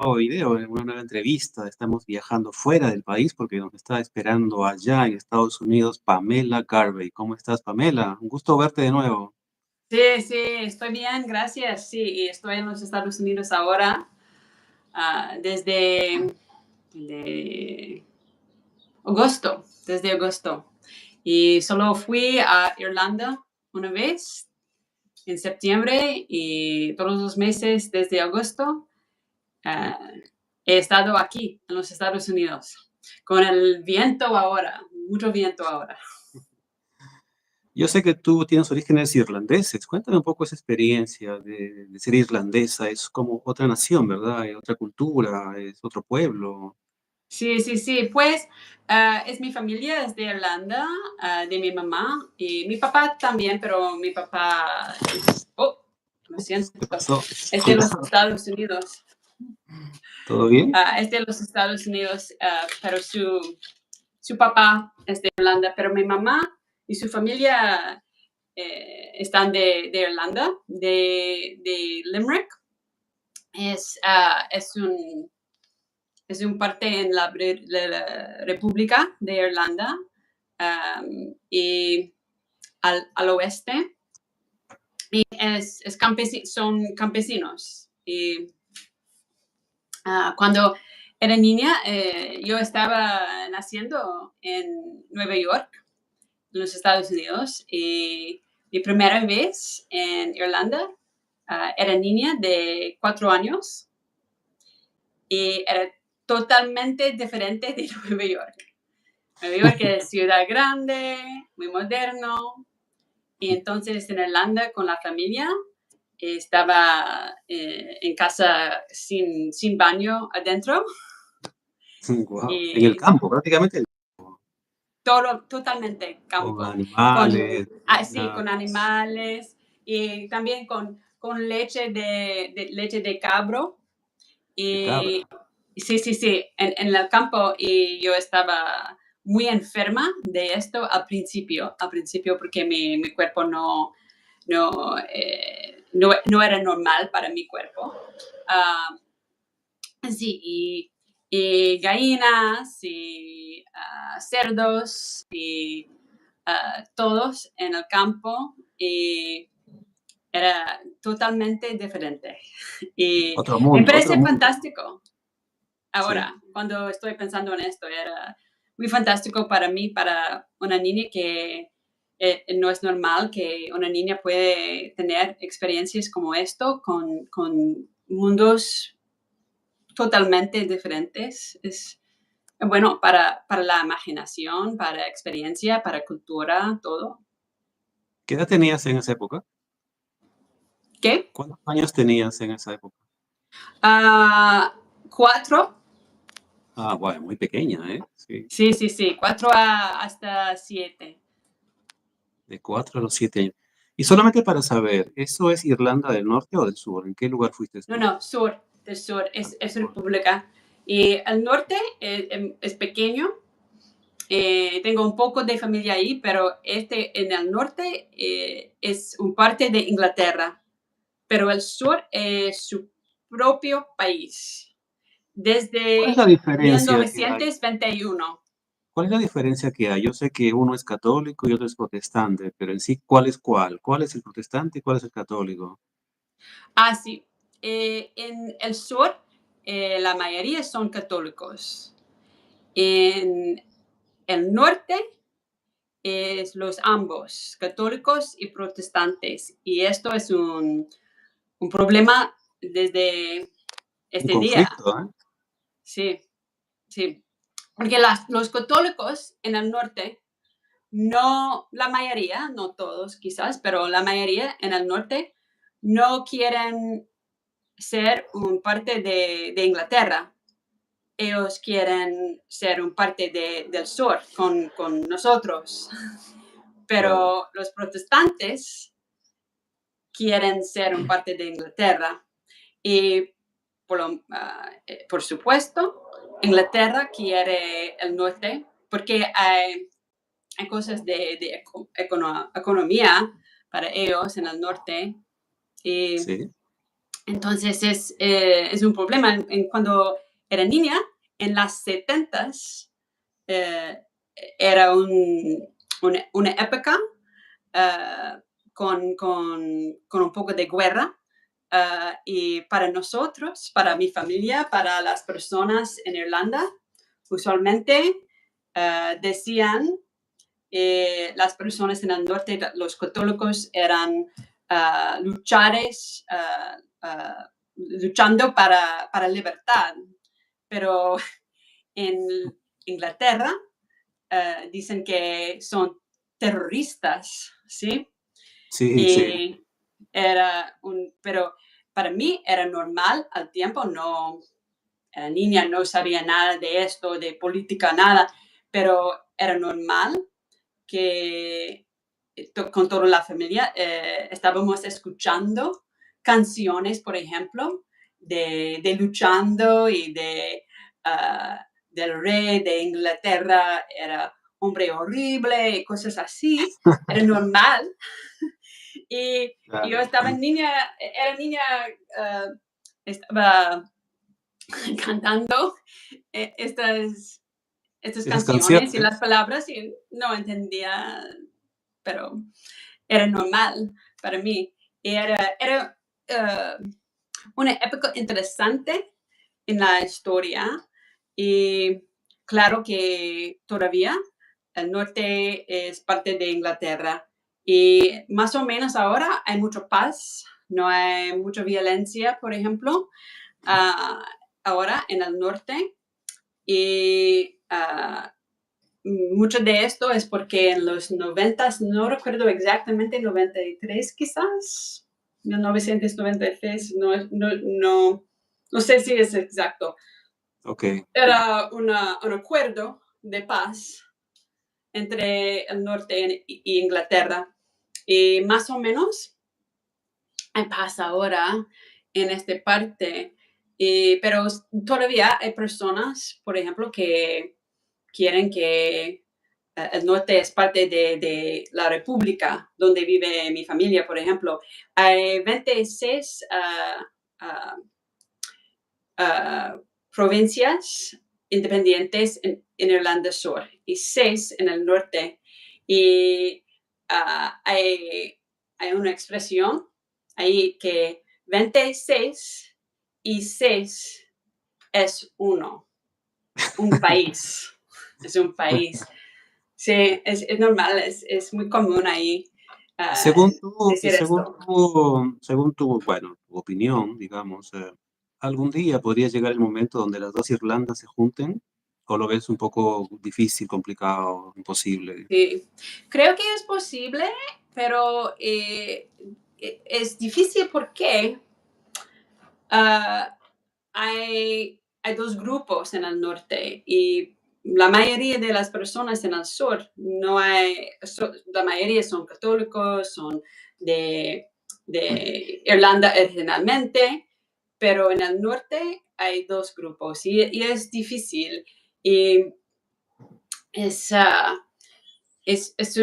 video en una nueva entrevista. Estamos viajando fuera del país porque nos está esperando allá en Estados Unidos Pamela Garvey. ¿Cómo estás, Pamela? Un gusto verte de nuevo. Sí, sí, estoy bien, gracias. Sí, y estoy en los Estados Unidos ahora, desde desde agosto. Y solo fui a Irlanda una vez en septiembre y todos los meses desde agosto ah, he estado aquí en los Estados Unidos con el viento ahora, mucho viento ahora. Yo sé que tú tienes orígenes irlandeses. Cuéntame un poco esa experiencia de ser irlandesa. Es como otra nación, ¿verdad? Es otra cultura, es otro pueblo. Sí, sí, sí. Pues es mi familia, es de Irlanda, de mi mamá y mi papá también, pero mi papá lo siento, ¿Qué pasó? es de los Cuidado. Estados Unidos. ¿Todo bien? Es de los Estados Unidos, pero su papá es de Irlanda, pero mi mamá y su familia están de Irlanda, de Limerick. Es un parte en la República de Irlanda y al oeste. Y son campesinos. Y cuando era niña, yo estaba naciendo en Nueva York, en los Estados Unidos, y mi primera vez en Irlanda era niña de 4 años y era totalmente diferente de Nueva York. Nueva York es ciudad grande, muy moderno, y entonces en Irlanda con la familia estaba en casa sin baño adentro Wow. En el y campo, prácticamente. todo totalmente Con campo, animales, sí, gallinas, con animales y también con leche de cabro. de Y cabra. sí, sí, sí, en el campo y yo estaba muy enferma de esto al principio porque mi cuerpo no era normal para mi cuerpo. Ah, sí, y gallinas y cerdos y todos en el campo y era totalmente diferente. Y Otro me mundo, otro parece mundo. fantástico. Sí. Ahora, cuando estoy pensando en esto, era muy fantástico para mí, para una niña que no es normal que una niña puede tener experiencias como esto con mundos totalmente diferentes. Es bueno para la imaginación, para experiencia, para cultura, todo. ¿Qué edad tenías en esa época? ¿Qué? ¿Cuántos años tenías en esa época? 4. Ah, bueno, muy pequeña, ¿eh? Sí, Sí, sí, sí, 4 hasta 7. de 4 a los 7 años. Y solamente para saber, ¿eso es Irlanda del Norte o del Sur? ¿En qué lugar fuiste No, tú? no, del sur, Al es sur. república. Y el norte es pequeño, tengo un poco de familia ahí, pero en el norte es un parte de Inglaterra, pero el sur es su propio país, ¿Cuál es desde la diferencia que hay? 1921. ¿Cuál es la diferencia que hay? Yo sé que uno es católico y otro es protestante, pero en sí, ¿cuál es cuál? ¿Cuál es el protestante y cuál es el católico? Sí, en el sur la mayoría son católicos. En el norte es los ambos, católicos y protestantes. Y esto es un problema desde Un este día. conflicto, ¿eh? Sí, sí. Porque los católicos en el norte, no la mayoría, no todos quizás, pero la mayoría en el norte no quieren ser un parte de Inglaterra. Ellos quieren ser un parte del sur con nosotros. Claro. Pero los protestantes quieren ser un parte de Inglaterra. Y por supuesto, Inglaterra quiere el norte porque hay cosas de economía para ellos en el norte. Y Sí. Entonces es un problema. Cuando era niña, en las 70s, era una época con un poco de guerra. Y para nosotros, para mi familia, para las personas en Irlanda, usualmente decían las personas en el norte, los católicos, eran luchando para libertad. Pero en Inglaterra dicen que son terroristas, ¿sí? Sí, sí. Y pero para mí era normal al tiempo, no era niña, no sabía nada de esto, de política, nada, pero era normal que con toda la familia estábamos escuchando canciones, por ejemplo, de luchando y del rey de Inglaterra, era hombre horrible y cosas así, era normal. Y yo Claro. estaba era niña, estaba cantando estas Esas canciones y las canciones. palabras y no entendía, pero era normal para mí. Y era una época interesante en la historia y claro que todavía el norte es parte de Inglaterra y más o menos ahora hay mucha paz, no hay mucha violencia, por ejemplo, ahora en el norte y mucho de esto es porque en los 90s, no recuerdo exactamente, 93 quizás, 1993, no sé si es exacto. Ok. Era un acuerdo de paz entre el norte y Inglaterra. Y más o menos hay paz ahora en esta parte, pero todavía hay personas, por ejemplo, que quieren que el norte es parte de la república donde vive mi familia, por ejemplo. Hay 26 provincias independientes en Irlanda Sur y 6 en el norte. Y hay una expresión ahí que 26 y 6 es un país. Es un país. Sí, es normal, es muy común ahí decir esto. Bueno, tu opinión, digamos, ¿algún día podría llegar el momento donde las dos Irlandas se junten? ¿O lo ves un poco difícil, complicado, imposible? Sí. Creo que es posible, pero es difícil porque hay dos grupos en el norte y la mayoría de las personas en el sur la mayoría son católicos, son de Irlanda originalmente, pero en el norte hay dos grupos y es difícil. Y es, es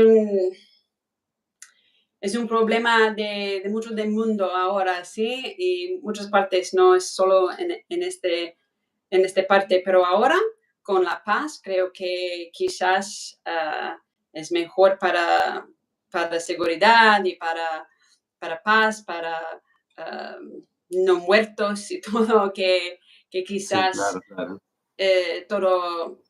un problema de mucho del mundo ahora, ¿sí? Y muchas partes, no es solo en esta parte, pero ahora con la paz creo que quizás es mejor para seguridad y para paz, para no muertos y todo, que Sí, quizás claro, claro. todo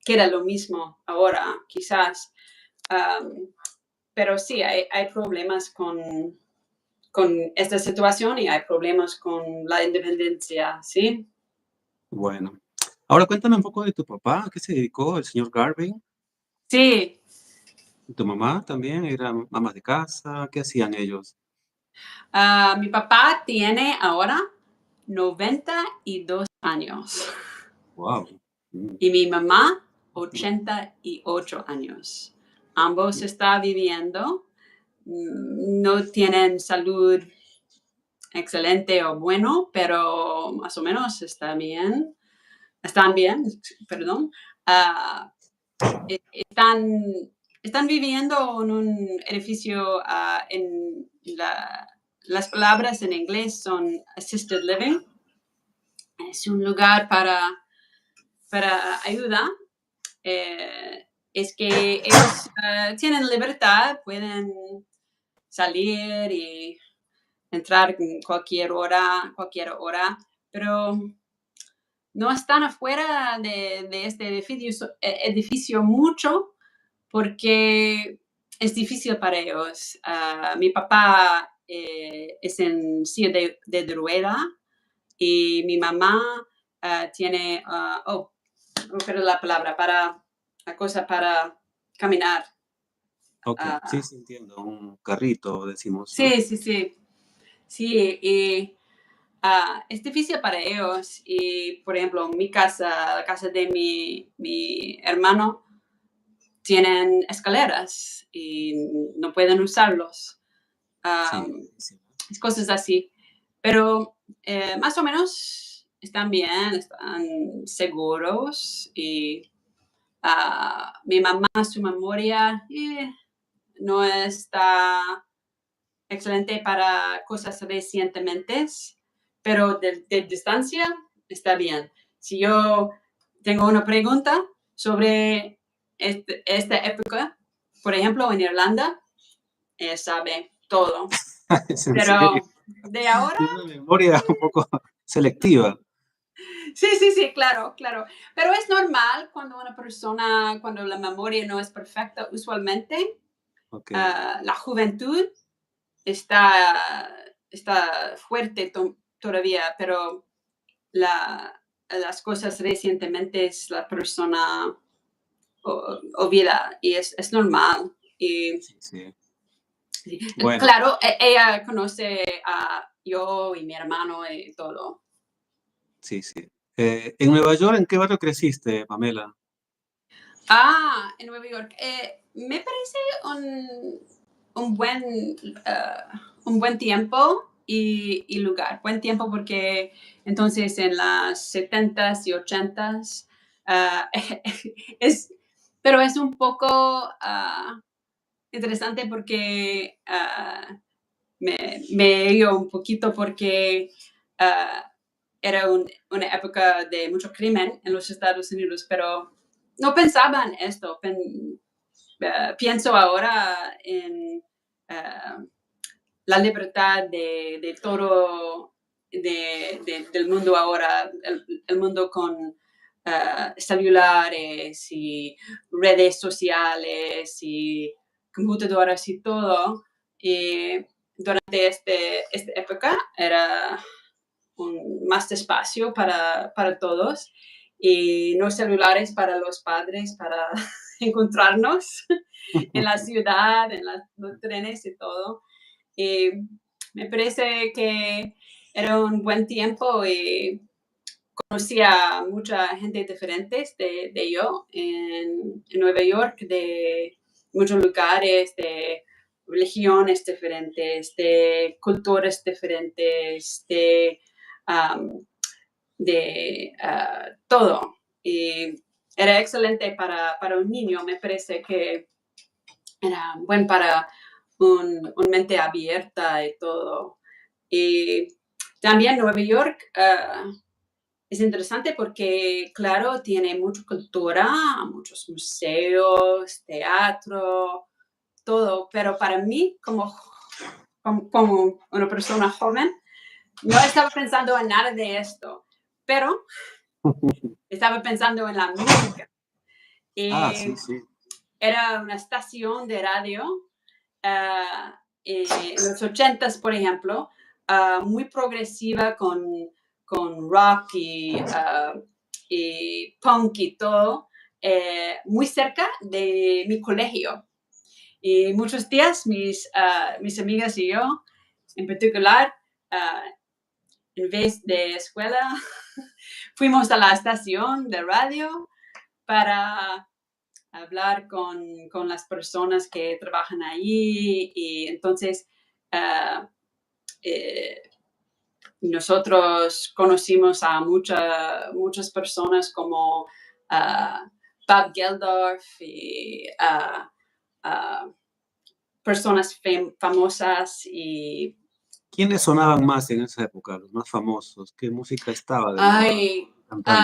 queda lo mismo ahora, quizás. Um, pero sí, hay problemas con esta situación y hay problemas con la independencia, ¿sí? Bueno. Ahora cuéntame un poco de tu papá, ¿a qué se dedicó el señor Garvin? Sí, ¿Y tu mamá también? ¿Eran amas de casa? ¿Qué hacían ellos? mi papá tiene ahora 92 años Wow. y mi mamá 88 años. Ambos están viviendo, no tienen salud excelente o bueno, pero más o menos están bien, perdón. Uh, están viviendo en un edificio en las palabras en inglés son assisted living. Es un lugar para ayuda. Es que ellos tienen libertad, pueden salir y entrar en cualquier hora, pero no están afuera de este edificio mucho porque es difícil para ellos. Mi papá es en silla de rueda y mi mamá tiene, no recuerdo la palabra, la cosa para caminar. Ok, sí, sí, entiendo. Un carrito, decimos, ¿no? Sí, sí, sí. Sí, y es difícil para ellos. Y, por ejemplo, mi casa, la casa de mi hermano, tienen escaleras y no pueden usarlos. Sí, sí. Cosas así. Pero más o menos están bien, están seguros y mi mamá, su memoria no está excelente para cosas recientemente, pero de distancia está bien. Si yo tengo una pregunta sobre esta época, por ejemplo, en Irlanda, sabe todo. Es en serio. Pero de ahora, Tiene una memoria un poco selectiva. sí, sí, sí, claro, claro. Pero es normal cuando una persona, cuando la memoria no es perfecta, usualmente Ok, la juventud está fuerte todavía, pero las cosas recientemente es la persona olvida y es normal. Y sí, sí. sí, Bueno, claro, ella conoce a yo y mi hermano y todo. sí, sí. En Nueva York, ¿en qué barrio creciste, Pamela? En Nueva York. Me parece un buen, un buen tiempo y lugar. Buen tiempo porque entonces en las 70s y 80s ah, es, pero es un poco interesante porque me dio un poquito porque ah, era una época de mucho crimen en los Estados Unidos, pero no pensaba en esto. Pienso ahora en la libertad de todo del mundo ahora, el mundo con celulares y redes sociales y computadoras y todo. Y durante esta época era más espacio para todos y no celulares para los padres, para encontrarnos en la ciudad, en los trenes y todo. Y me parece que era un buen tiempo y conocí a mucha gente diferente de yo en Nueva York, de muchos lugares, de religiones diferentes, de culturas diferentes, um, todo. Y era excelente para un niño, me parece que era bueno para un mente abierta y todo. Y también Nueva York es interesante porque, claro, tiene mucha cultura, muchos museos, teatro, todo, pero para mí, como una persona joven, no estaba pensando en nada de esto, pero estaba pensando en la música. Ah, Y sí, sí. era una estación de radio en los 80s, por ejemplo, muy progresiva con rock y punk y todo, muy cerca de mi colegio. Y muchos días mis amigas y yo, en particular, en vez de escuela, fuimos a la estación de radio para hablar con las personas que trabajan ahí y entonces eh, nosotros conocimos a muchas personas como Bob Geldof y personas famosas y ¿Quiénes sonaban más en esa época, los más famosos? ¿Qué música estaba de moda? Ay, Cantantes.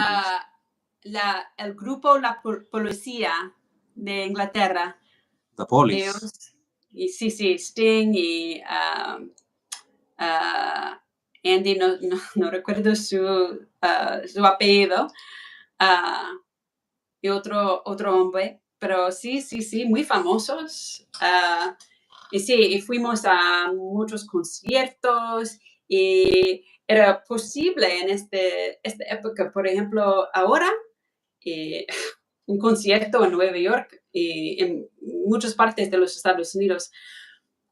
ah, el grupo Policía de Inglaterra, The Police. ellos, y sí, sí, Sting y ah, Andy, no recuerdo su apellido, ah, y otro hombre, pero sí, sí, sí, muy famosos. Y sí, y fuimos a muchos conciertos y era posible en esta época, por ejemplo, ahora, eh, un concierto en Nueva York y en muchas partes de los Estados Unidos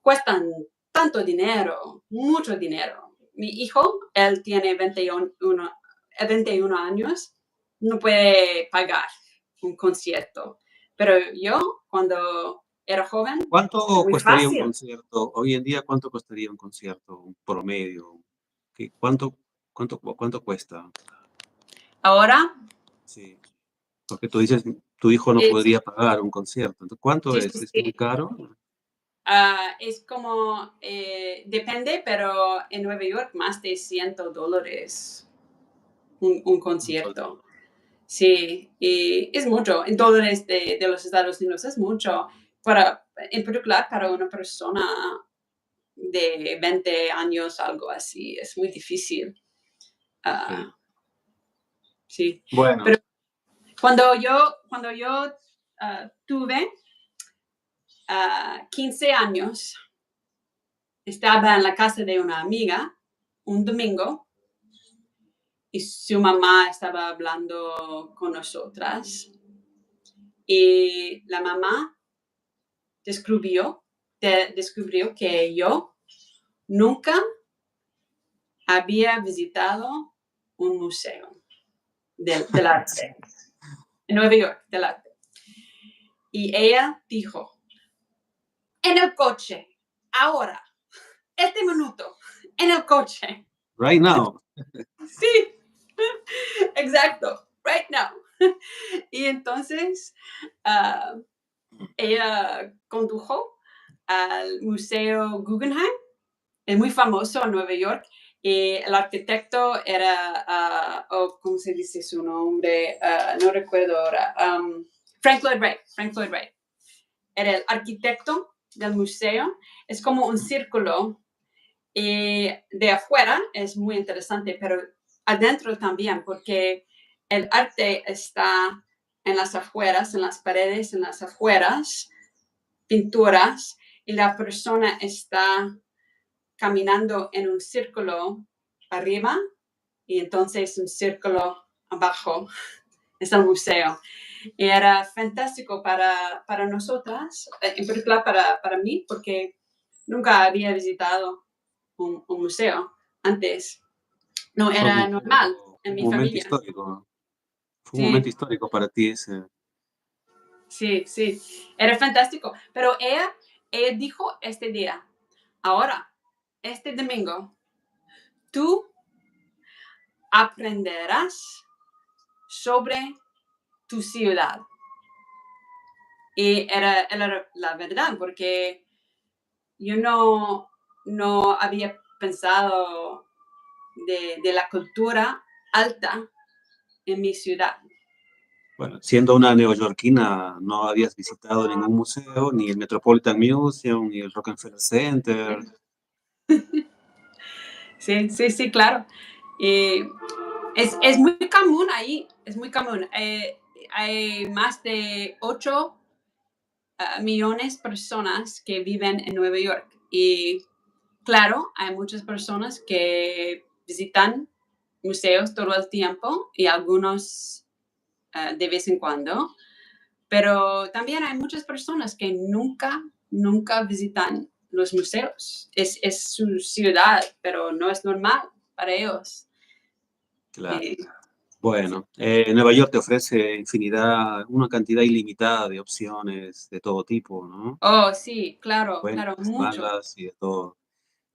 cuestan tanto dinero, mucho dinero. Mi hijo, él tiene 21 años, no puede pagar un concierto. Pero yo, cuando era joven, ¿Cuánto muy costaría un fácil. concierto? Hoy en día, ¿cuánto costaría un concierto? Un promedio. ¿Cuánto cuesta? Ahora, Sí. Porque tú dices, tu hijo no es, podría pagar un concierto. Entonces, ¿cuánto sí, sí, es? ¿Es muy sí. caro? Es como, depende, pero en Nueva York más de $100 un concierto. Sí, y es mucho. En dólares de los Estados Unidos es mucho. En particular para una persona de 20 años, algo así, es muy difícil. Ok. Ah, sí, pero Bueno, cuando yo tuve 15 años, estaba en la casa de una amiga un domingo y su mamá estaba hablando con nosotras y la mamá descubrió, descubrió que yo nunca había visitado un museo del arte en Nueva York, del arte. Y ella dijo, en el coche, ahora, este minuto, en el coche. right now. Sí, exacto, right now. Y entonces ella condujo al Museo Guggenheim, es muy famoso en Nueva York. Y el arquitecto era, ¿cómo se dice su nombre? No recuerdo ahora. Frank Lloyd Wright. Frank Lloyd Wright. Era el arquitecto del museo. Es como un círculo y de afuera es muy interesante, pero adentro también, porque el arte está en las afueras, en las paredes, en las afueras, pinturas, y la persona está caminando en un círculo arriba y entonces un círculo abajo. Es el museo. Y era fantástico para nosotras, en particular para mí, porque nunca había visitado un museo antes. No Fue era normal en un mi momento familia. histórico, ¿no? Fue un momento Sí, histórico para ti ese. sí, sí. Era fantástico. Pero ella dijo este día, ahora, este domingo, tú aprenderás sobre tu ciudad. Y era la verdad, porque yo no había pensado de la cultura alta en mi ciudad. Bueno, siendo una neoyorquina, no habías visitado ningún museo, ni el Metropolitan Museum, ni el Rockefeller Center. Sí, sí, sí, claro. Y es muy común ahí, es muy común. Hay más de 8 millones de personas que viven en Nueva York. Y claro, hay muchas personas que visitan museos todo el tiempo y algunos de vez en cuando, pero también hay muchas personas que nunca visitan los museos. Es su ciudad, pero no es normal para ellos. Claro. Eh, Bueno, Nueva York te ofrece infinidad, una cantidad ilimitada de opciones de todo tipo, ¿no? oh, sí, claro, claro, Buenas, mucho, malas y de todo.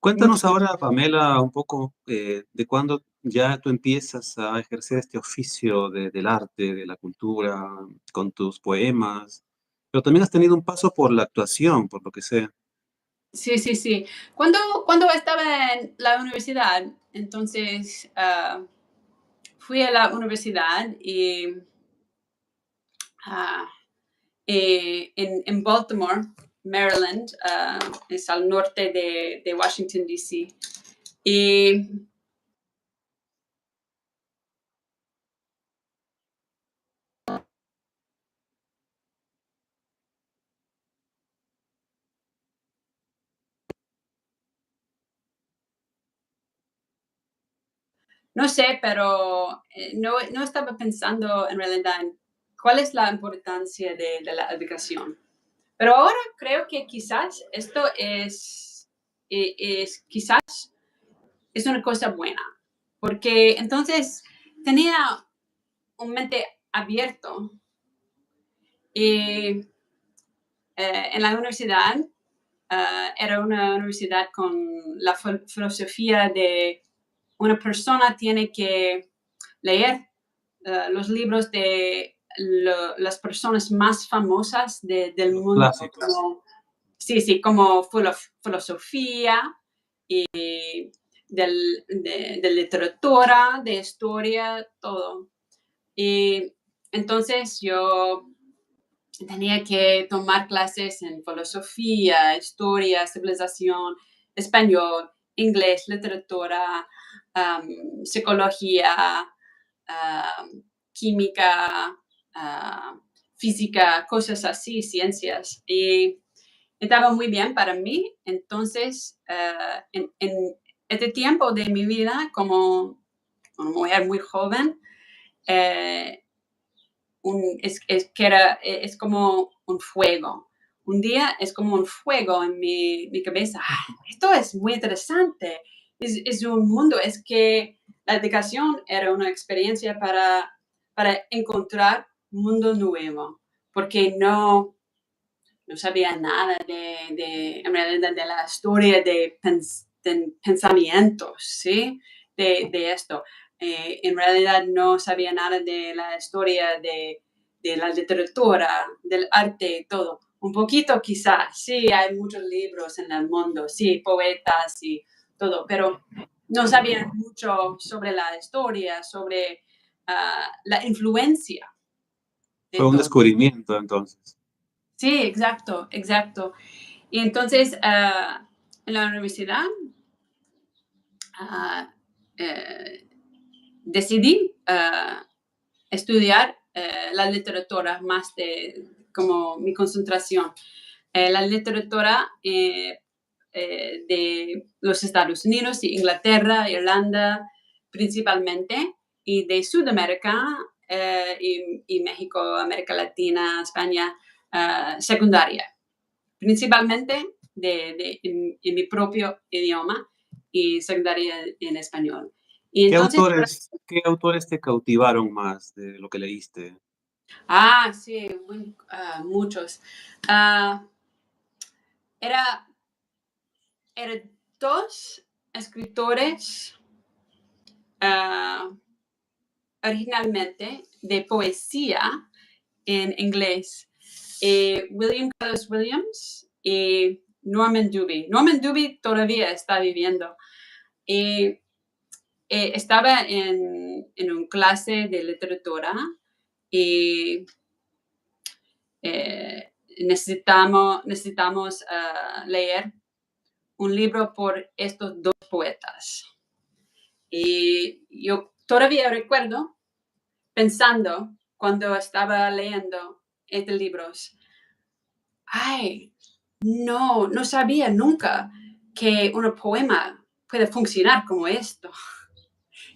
Cuéntanos mucho. ahora, Pamela, un poco de cuándo ya tú empiezas a ejercer este oficio del arte, de la cultura, con tus poemas, pero también has tenido un paso por la actuación, por lo que sé. Sí, sí, sí. Cuando estaba en la universidad, entonces fui a la universidad y ah, en Baltimore, Maryland, es al norte de Washington, D.C. Y no sé, pero no estaba pensando en realidad en cuál es la importancia de la educación. Pero ahora creo que quizás esto quizás es una cosa buena, porque entonces tenía un mente abierto y en la universidad era una universidad con la filosofía de una persona tiene que leer los libros de las personas más famosas del Los mundo, clásicos. sí, sí, como filosofía y de literatura, de historia, todo. Y entonces yo tenía que tomar clases en filosofía, historia, civilización, español, inglés, literatura, psicología, química, física, cosas así, ciencias. Y estaba muy bien para mí. Entonces, en este tiempo de mi vida, como una mujer muy joven, eh, es como un fuego. Un día es como un fuego en mi cabeza. Esto es muy interesante. Es un mundo, es que la educación era una experiencia para encontrar un mundo nuevo, porque no sabía nada en realidad de la historia de pensamientos, ¿sí? De esto. En realidad no sabía nada de la historia de la literatura, del arte y todo. Un poquito quizás, sí, hay muchos libros en el mundo, sí, poetas y todo, pero no sabía mucho sobre la historia, sobre la influencia de Fue un todo. descubrimiento entonces. Sí, exacto, exacto. Y entonces, en la universidad, ah, eh, decidí estudiar la literatura más de como mi concentración. La literatura de los Estados Unidos, Inglaterra, Irlanda principalmente, y de Sudamérica y México, América Latina, España, secundaria principalmente en mi propio idioma y secundaria en español. Y entonces, Qué autores te cautivaron más de lo que leíste? sí, muchos. Ah, era, eran dos escritores ah, originalmente de poesía en inglés. William Carlos Williams y Norman Dubie. Norman Dubie todavía está viviendo. Y estaba un clase de literatura y necesitamos leer un libro por estos dos poetas. Y yo todavía recuerdo pensando cuando estaba leyendo estos libros, ay, no sabía nunca que un poema puede funcionar como esto.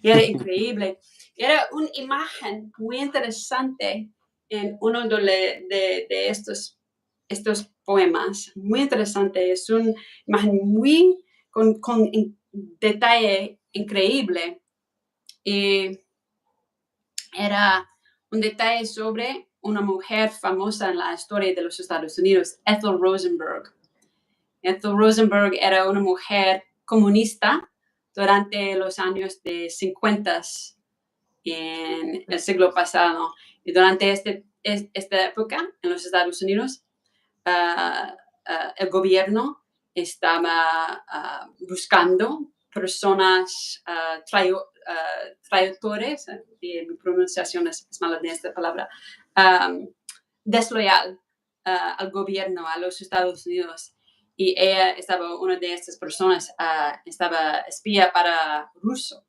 Y era increíble. Era una imagen muy interesante en uno de estos poemas. Muy interesante. Es una imagen muy con detalle increíble. Y era un detalle sobre una mujer famosa en la historia de los Estados Unidos, Ethel Rosenberg. Ethel Rosenberg era una mujer comunista durante los años de 50 en el siglo pasado. Y durante esta época en los Estados Unidos, el gobierno estaba buscando personas traidores, mi pronunciación es mala de esta palabra, desleal al gobierno, a los Estados Unidos. Y ella estaba, una de estas personas, estaba espía para ruso.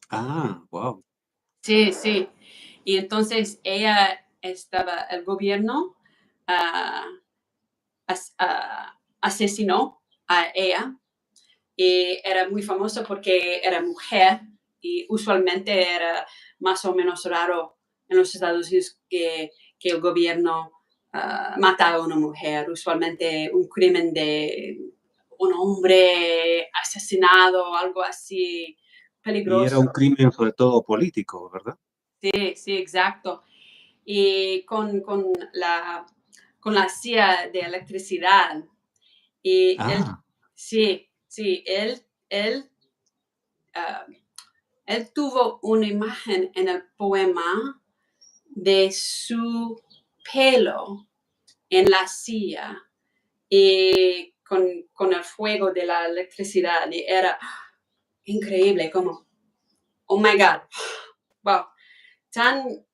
Ah, wow. Sí, sí. Y entonces ella estaba, el gobierno asesinó a ella. Y era muy famoso porque era mujer y usualmente era más o menos raro en los Estados Unidos que el gobierno mata a una mujer. Usualmente un crimen de un hombre asesinado o algo así Y era un peligroso. crimen sobre todo político, ¿verdad? Sí, sí, exacto. Y con la silla de electricidad. Y él, Ah, sí, sí, ah, él tuvo una imagen en el poema de su pelo en la silla y con el fuego de la electricidad. Y era increíble, como, oh my God, wow, tan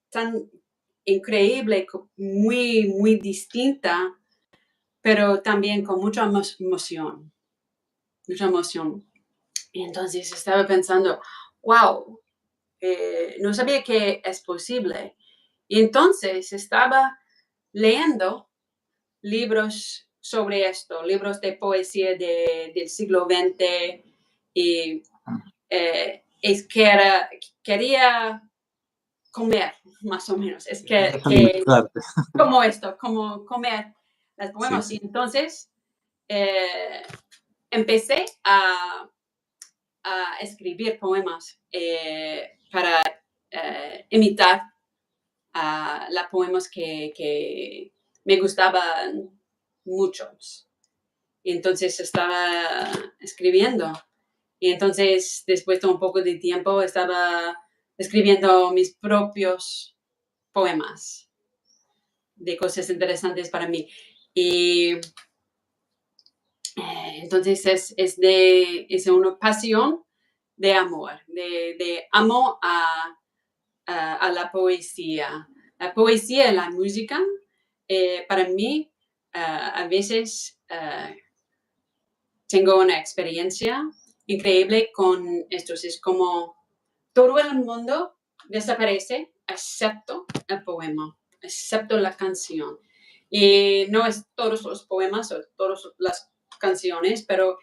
increíble, muy, muy distinta, pero también con mucha emoción, mucha emoción. Y entonces estaba pensando, wow, no sabía que es posible. Y entonces estaba leyendo libros sobre esto, libros de poesía del siglo XX, y es que quería comer, más o menos. Es quería que familiarizarte. como esto, como comer las Sí, poemas. Y sí. entonces empecé a escribir poemas para imitar los poemas que me gustaban muchos. Y entonces estaba escribiendo. Y entonces, después de un poco de tiempo, estaba escribiendo mis propios poemas de cosas interesantes para mí. Y entonces es una pasión de amor, de amo a la poesía. La poesía y la música, para mí, a veces tengo una experiencia increíble con estos. Es como todo el mundo desaparece, excepto el poema, excepto la canción. Y no es todos los poemas o todas las canciones, pero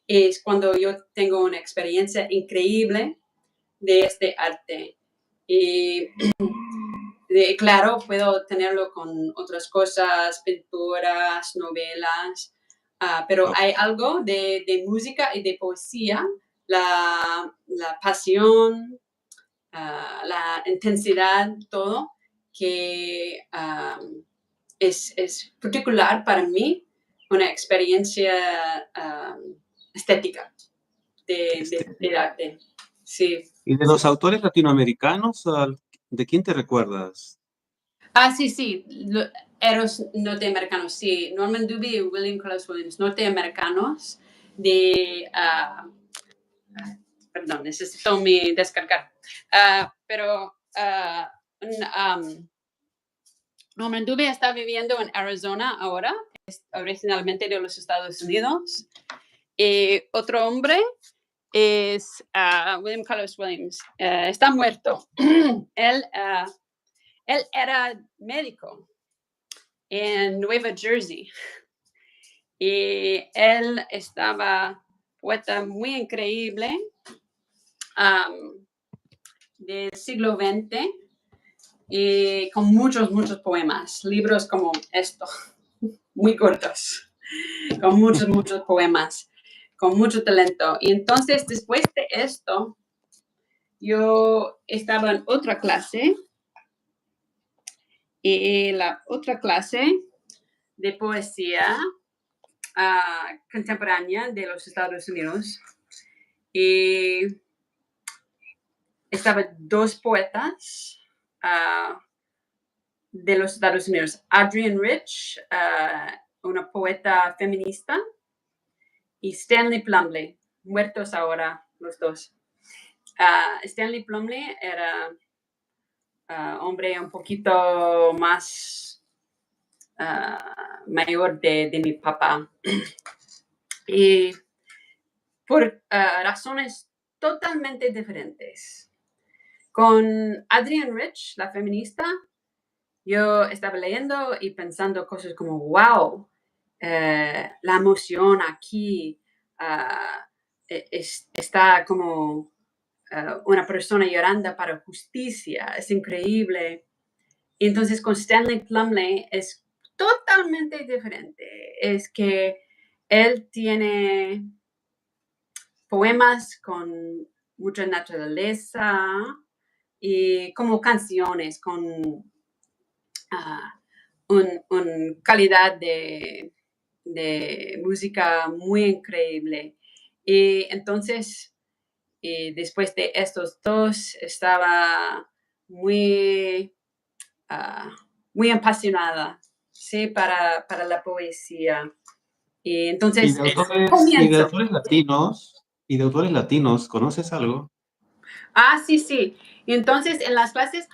es cuando yo tengo una experiencia increíble de este arte. Y claro, puedo tenerlo con otras cosas, pinturas, novelas, pero Ok. hay algo de música y de poesía, la pasión, la intensidad, todo, que es particular para mí, una experiencia estética del arte. Sí. Y de los autores latinoamericanos, ¿de quién te recuerdas? Sí, sí, eros norteamericanos, sí. Norman Duby y William Carlos Williams, norteamericanos de... perdón, necesito mi descargar. Pero Norman Duby está viviendo en Arizona ahora, es originalmente de los Estados Unidos. Y otro hombre es William Carlos Williams. Está muerto. él era médico en Nueva Jersey. Y él estaba poeta muy increíble del siglo XX y con muchos, muchos poemas, libros como esto, muy cortos, con muchos, muchos poemas, con mucho talento. Y entonces, después de esto, yo estaba en otra clase y la otra clase de poesía contemporánea de los Estados Unidos. Y estaban dos poetas de los Estados Unidos. Adrienne Rich, una poeta feminista, y Stanley Plumley, muertos ahora los dos. Stanley Plumley era hombre un poquito más mayor de mi papá. Y por razones totalmente diferentes. Con Adrienne Rich, la feminista, yo estaba leyendo y pensando cosas como, wow, la emoción aquí está como una persona llorando para justicia, es increíble. Y entonces con Stanley Plumley es totalmente diferente. Es que él tiene poemas con mucha naturaleza y como canciones con una calidad de música muy increíble. Y entonces, después de estos dos, estaba muy, muy apasionada, ¿sí? Para la poesía. Y entonces, Y de comienzo. autores latinos, ¿conoces algo? Sí, sí. Y entonces en las clases,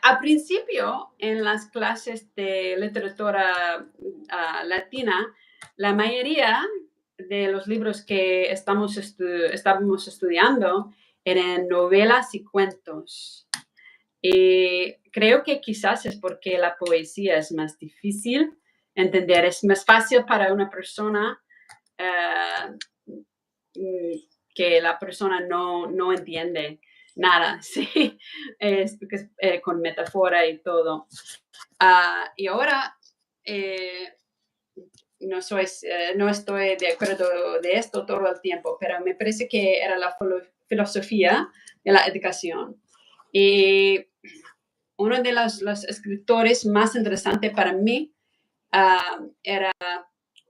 al principio, en las clases de literatura latina, la mayoría de los libros que estábamos estudiando eran novelas y cuentos. Y creo que quizás es porque la poesía es más difícil entender, es más fácil para una persona que la persona no entiende nada, ¿sí? Es con metáfora y todo. Y ahora no estoy de acuerdo de esto todo el tiempo, pero me parece que era la filosofía de la educación. Y uno de los escritores más interesantes para mí era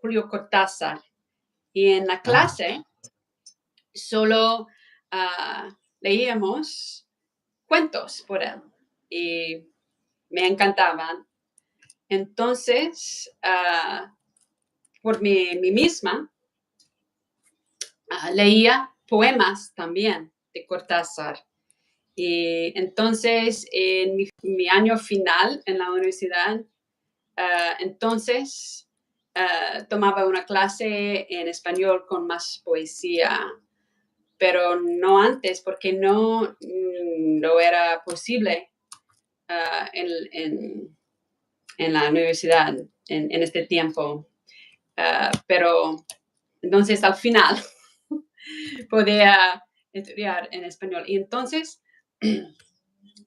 Julio Cortázar. Y en la clase solo leíamos cuentos por él y me encantaban. Entonces, por mí misma, leía poemas también de Cortázar. Y entonces, en mi año final en la universidad, entonces tomaba una clase en español con más poesía, pero no antes, porque no era posible en la universidad en este tiempo. Pero entonces al final podía estudiar en español. Y entonces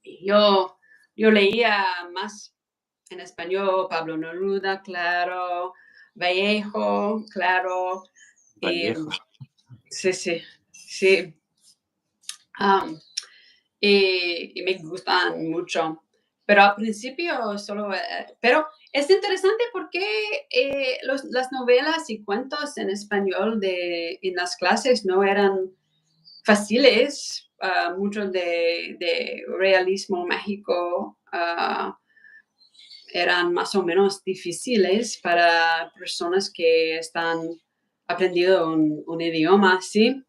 yo leía más en español, Pablo Neruda, claro, Vallejo, claro. Vallejo. Sí. Y me gustan mucho. Pero al principio solo... pero es interesante porque las novelas y cuentos en español en las clases no eran fáciles. Muchos de realismo mágico eran más o menos difíciles para personas que están aprendiendo un idioma, ¿sí?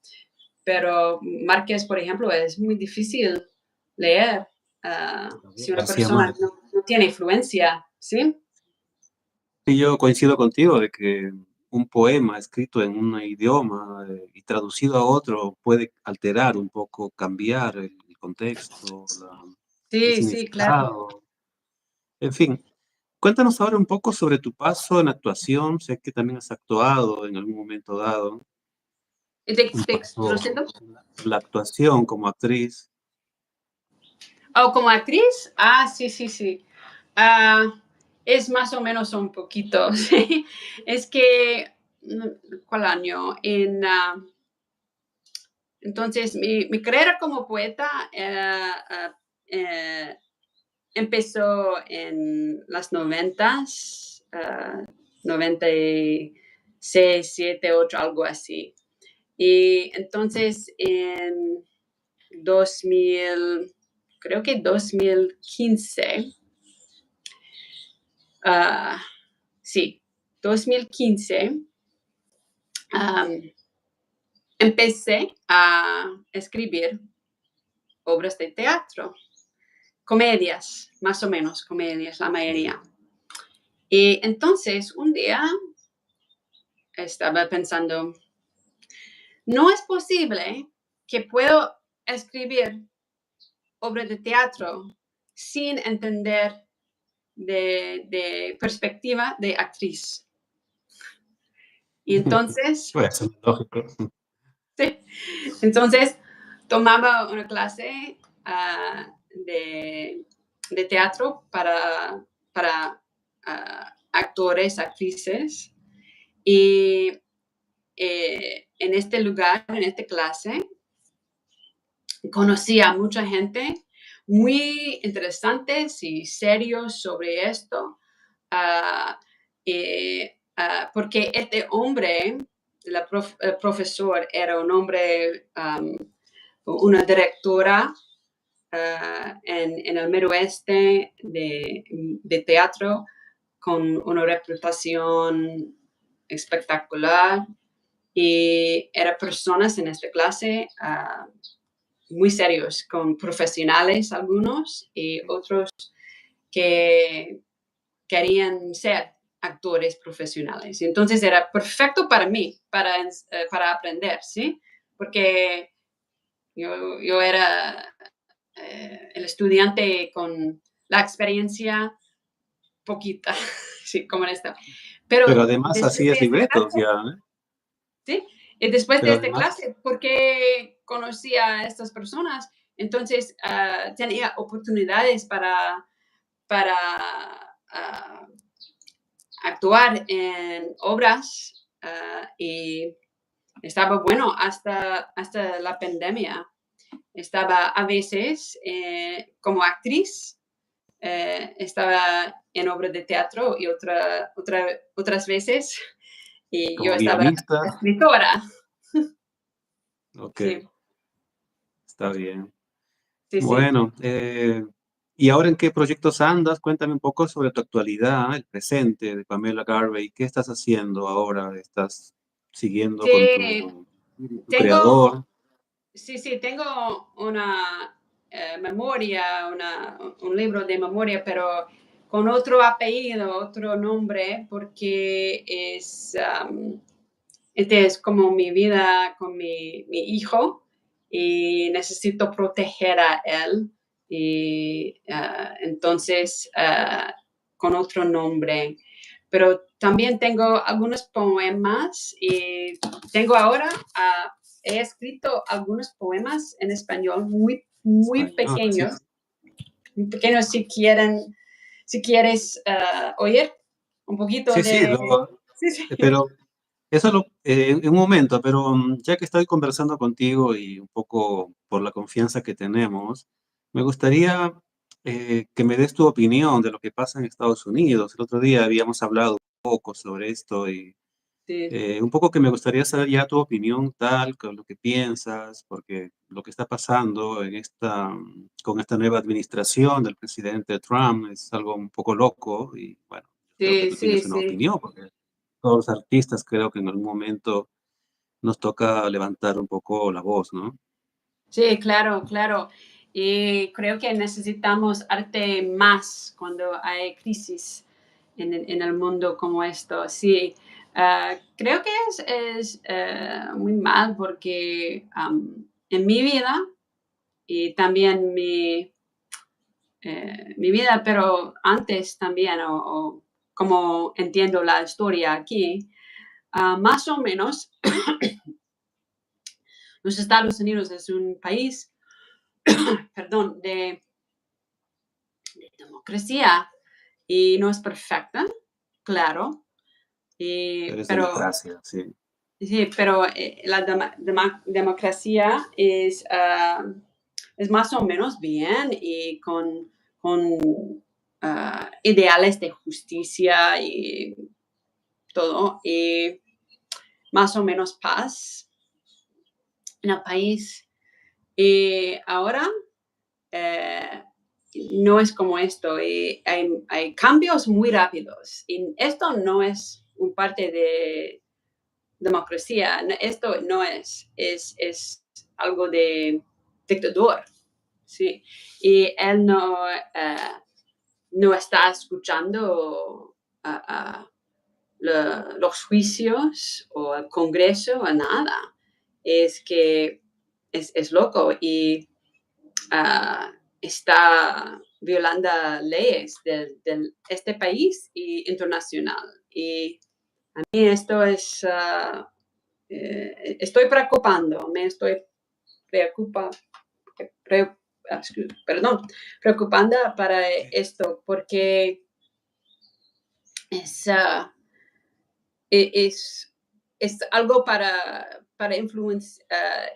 Pero Márquez, por ejemplo, es muy difícil leer si una García persona Márquez. no tiene influencia, ¿sí? Y yo coincido contigo de que un poema escrito en un idioma y traducido a otro puede alterar un poco, cambiar el contexto, el Sí, claro. significado. En fin, cuéntanos ahora un poco sobre tu paso en actuación. Sé que también has actuado en algún momento dado. Un Lo paso siento. en la actuación como actriz. Como actriz, sí. Ah, es más o menos un poquito, ¿sí? Es que, ¿cuál año? Entonces, mi carrera como poeta empezó en las 90s, 96, 7, 8, algo así. Y entonces en 2000, creo que 2015, sí, 2015, empecé a escribir obras de teatro, comedias, más o menos comedias, la mayoría. Y entonces un día estaba pensando, no es posible que puedo escribir obras de teatro sin entender de perspectiva de actriz. Y entonces, Pues, es lógico. sí, entonces tomaba una clase de teatro para actores, actrices. Y en este lugar, en esta clase, conocí a mucha gente muy interesantes y serios sobre esto. Porque este hombre, el profesor, era un hombre, una directora en el Medio Oeste de teatro con una reputación espectacular. Y eran personas en esta clase muy serios, con profesionales algunos y otros que querían ser actores profesionales. Entonces era perfecto para mí, para aprender, ¿sí? Porque yo era el estudiante con la experiencia poquita, sí, como en esta. Pero Pero además después de hacías esta libretos clase, ya, ¿eh? ¿sí? Y después de Pero esta además, clase, porque conocí a estas personas, entonces tenía oportunidades para actuar en obras y estaba bueno hasta la pandemia. Estaba a veces como actriz, estaba en obras de teatro y otras veces y yo como estaba guionista, escritora. ok, Sí, está bien. sí, sí. Bueno, ¿y ahora en qué proyectos andas? Cuéntame un poco sobre tu actualidad, el presente de Pamela Garvey. ¿Qué estás haciendo ahora? ¿Estás siguiendo con Sí, tu tengo, creador? sí, tengo una memoria, un libro de memoria, pero con otro apellido, otro nombre, porque este es como mi vida con mi hijo y necesito proteger a él. Y entonces, con otro nombre. Pero también tengo algunos poemas y tengo ahora, he escrito algunos poemas en español muy Español, sí. pequeños si quieres oír un poquito Sí, sí, de... Sí, sí. pero eso en un momento, pero ya que estoy conversando contigo y un poco por la confianza que tenemos, me gustaría que me des tu opinión de lo que pasa en Estados Unidos. El otro día habíamos hablado un poco sobre esto y Sí, un poco que me gustaría saber ya tu opinión tal, con lo que piensas, porque lo que está pasando con esta nueva administración del presidente Trump es algo un poco loco y bueno, creo que sí, tú sí, tienes una sí. opinión, porque todos los artistas creo que en algún momento nos toca levantar un poco la voz, ¿no? Sí, claro, claro. Y creo que necesitamos arte más cuando hay crisis en el mundo como esto. Sí, creo que es muy mal porque en mi vida y también mi vida, pero antes también, o como entiendo la historia aquí, más o menos los Estados Unidos es un país, perdón, de democracia y no es perfecta, claro, Pero es pero democracia, sí. sí, pero la democracia es más o menos bien y con ideales de justicia y todo, y más o menos paz en el país. Y ahora eh, no es como esto. Y hay cambios muy rápidos. Y esto no es un parte democracia. Esto no es algo de dictador, ¿sí? Y él no está escuchando los juicios o el Congreso o nada. Es que es loco y está violando leyes de este país y internacional. Y a mí esto es, estoy preocupando para esto porque es algo para influencia,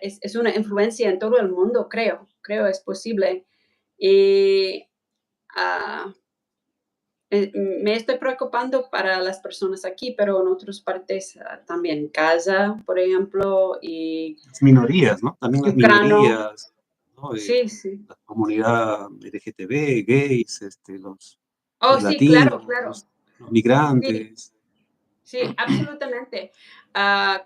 es una influencia en todo el mundo, creo es posible. Y me estoy preocupando para las personas aquí, pero en otras partes también, Gaza, por ejemplo, y Las minorías, ¿no? También las Ucrania. minorías, ¿no? Sí. La comunidad LGTB, gays, Oh, los sí, claro. latinos, los Sí, migrantes. sí, absolutamente.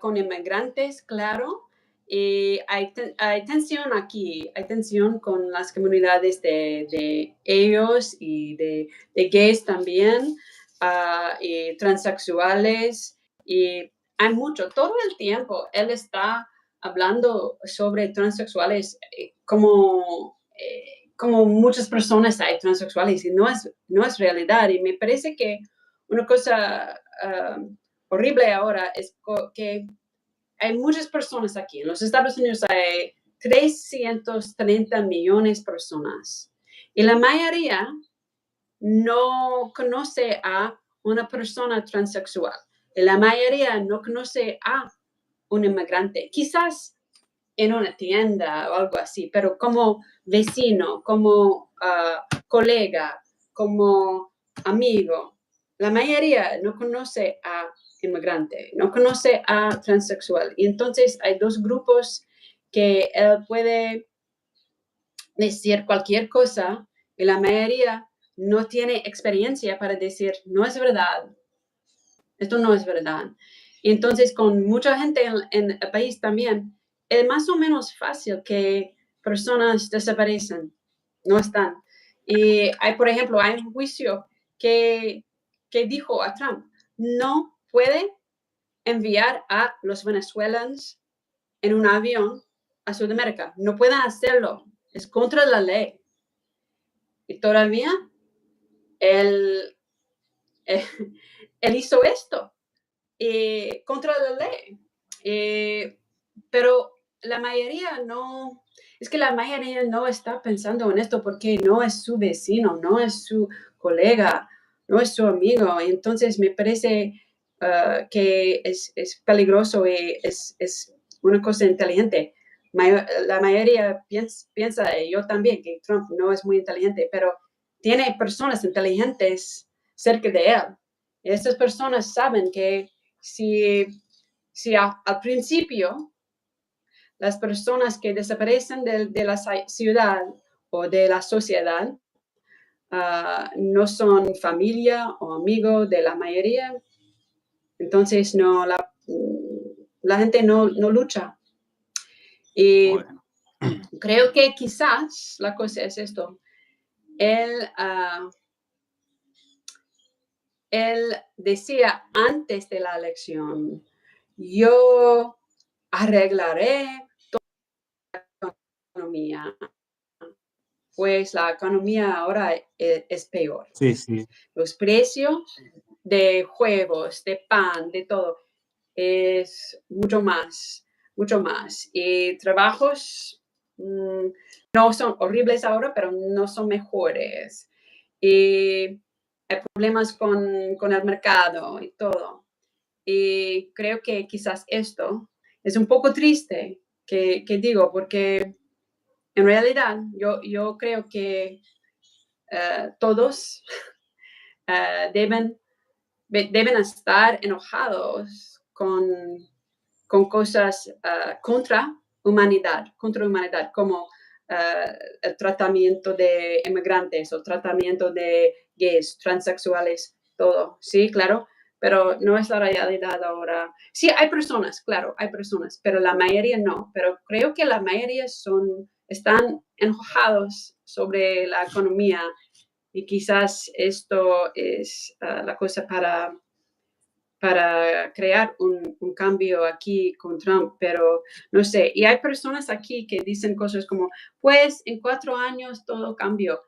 Con inmigrantes, claro. Y hay tensión aquí, hay tensión con las comunidades de ellos y de gays también, y transexuales. Y hay mucho, todo el tiempo él está hablando sobre transexuales como muchas personas hay transexuales y no es realidad. Y me parece que una cosa horrible ahora es que hay muchas personas aquí. En los Estados Unidos hay 330 millones de personas y la mayoría no conoce a una persona transexual. Y la mayoría no conoce a un inmigrante. Quizás en una tienda o algo así, pero como vecino, como colega, como amigo. La mayoría no conoce a inmigrante, no conoce a transexual. Y entonces hay dos grupos que él puede decir cualquier cosa y la mayoría no tiene experiencia para decir, no es verdad, esto no es verdad. Y entonces con mucha gente en el país también, es más o menos fácil que personas desaparecen, no están. Y hay, por ejemplo, hay un juicio que dijo a Trump, no puede enviar a los venezolanos en un avión a Sudamérica, no pueden hacerlo, es contra la ley. Y todavía él, él hizo esto. Contra la ley. Pero la mayoría la mayoría no está pensando en esto porque no es su vecino, no es su colega, no es su amigo. Entonces me parece que es peligroso y es una cosa inteligente. La mayoría piensa, y yo también, que Trump no es muy inteligente, pero tiene personas inteligentes cerca de él. Y estas personas saben que si al principio las personas que desaparecen de la ciudad o de la sociedad no son familia o amigo de la mayoría, entonces la gente no lucha. Y Bueno, creo que quizás la cosa es esto. Él decía antes de la elección, yo arreglaré toda la economía, pues la economía ahora es peor. sí. Los precios de juegos, de pan, de todo, es mucho más. Y trabajos no son horribles ahora, pero no son mejores. Y hay problemas con el mercado y todo. Y creo que quizás esto es un poco triste que digo, porque en realidad yo creo que todos deben estar enojados con cosas contra humanidad, como el tratamiento de inmigrantes o tratamiento de gays, transexuales, todo, sí, claro, pero no es la realidad ahora. Sí, hay personas, claro, hay personas, pero la mayoría no. Pero creo que la mayoría están enojados sobre la economía y quizás esto es la cosa para crear un cambio aquí con Trump, pero no sé. Y hay personas aquí que dicen cosas como, pues en 4 años todo cambió.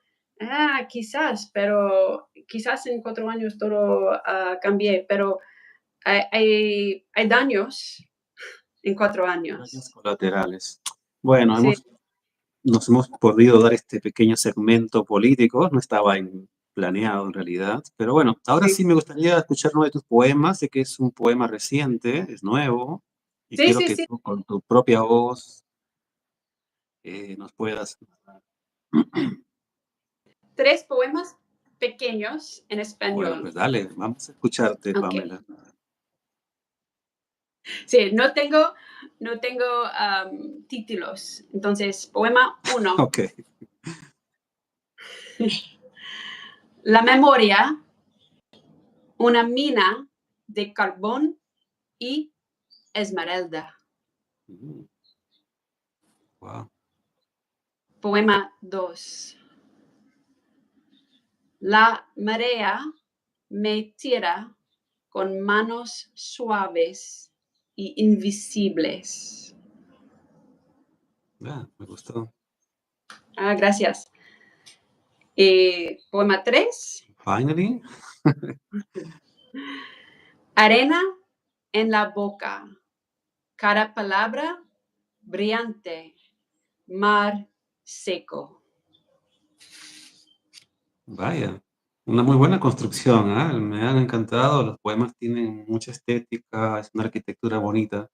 Pero quizás en 4 años todo cambie, pero hay daños en 4 años. Daños colaterales. Bueno, Sí, nos hemos podido dar este pequeño segmento político, no estaba planeado en realidad, pero bueno, ahora sí, sí me gustaría escuchar uno de tus poemas, sé que es un poema reciente, es nuevo, y sí, quiero sí, que sí. tú con tu propia voz nos puedas... 3 poemas pequeños en Bueno, pues español. dale, vamos a escucharte, Ok. Pamela. Sí, no tengo títulos. Entonces, poema 1. Ok, La memoria, una mina de carbón y esmeralda. wow, Poema 2. La marea me tira con manos suaves y invisibles. me gustó. Gracias. Poema 3. Finally, Arena en la boca, cada palabra brillante, mar seco. vaya, una muy buena construcción, ¿ah? Me han encantado, los poemas tienen mucha estética, es una arquitectura bonita.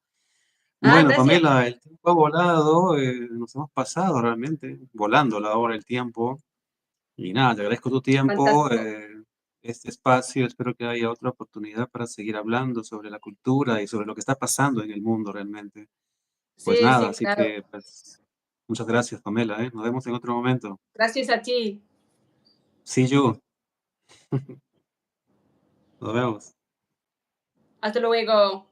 Bueno, Gracias. Pamela, el tiempo ha volado, nos hemos pasado realmente, volando la hora, el tiempo. Y nada, te agradezco tu tiempo, Fantástico. este espacio, espero que haya otra oportunidad para seguir hablando sobre la cultura y sobre lo que está pasando en el mundo realmente. Pues Sí, nada, sí, así claro. que pues, muchas gracias, Pamela, ¿eh? Nos vemos en otro momento. Gracias a ti. See you, nos vemos. Hasta luego.